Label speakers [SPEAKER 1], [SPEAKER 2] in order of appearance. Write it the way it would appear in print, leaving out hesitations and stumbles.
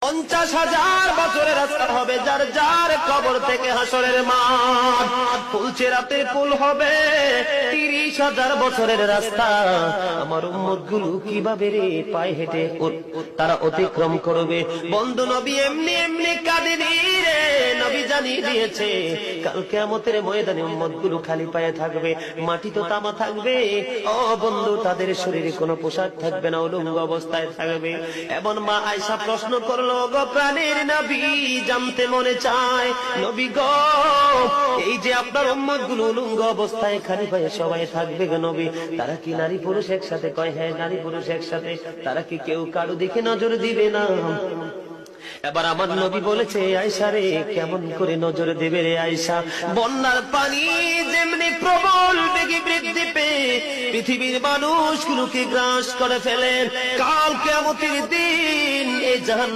[SPEAKER 1] 50,000 বছরের রাস্তা হবে, যার যার কবর থেকে হাসরের মাঠ। ফুলচেরাতে পুল হবে 30,000 বছরের রাস্তা। আমার উম্মত গুলো কিভাবে রে পায়ে হেঁটে তারা অতিক্রম করবে? বন্ধু নবী এমনি এমনি কাঁদেনি রে, নবী জানিয়ে দিয়েছে কাল কিয়ামতের ময়দানে উম্মত গুলো খালি পায়ে থাকবে, মাটি তো তামা থাকবে। ও বন্ধু, তাদের শরীরে কোনো পোশাক থাকবে না, উলঙ্গ অবস্থায় থাকবে। এমন মা আয়েশা প্রশ্ন করলো, গো প্রাণের নবী, জানতে মনে চায় নবী গো, এই যে আপনার উম্মত গুলো উলঙ্গ অবস্থায় খালি পায়ে সবাই থাকবে গো নবী, তারা কি নারী পুরুষ একসাথে? কয় হ্যাঁ, নারী পুরুষ একসাথে। তারা কি কেউ কারো দিকে নজর দিবে না? এবার আমার নবী বলেছে, আয়েশা রে, কেমন করে নজর দেবে রে আয়েশা? বন্যার পানি যেমনি প্রবল বেগে বৃদ্ধি পেয়ে পৃথিবীর মানুষগুলোকে গ্রাস করে ফেলেন, কাল কিয়ামতের দিন এই জাহান্নাম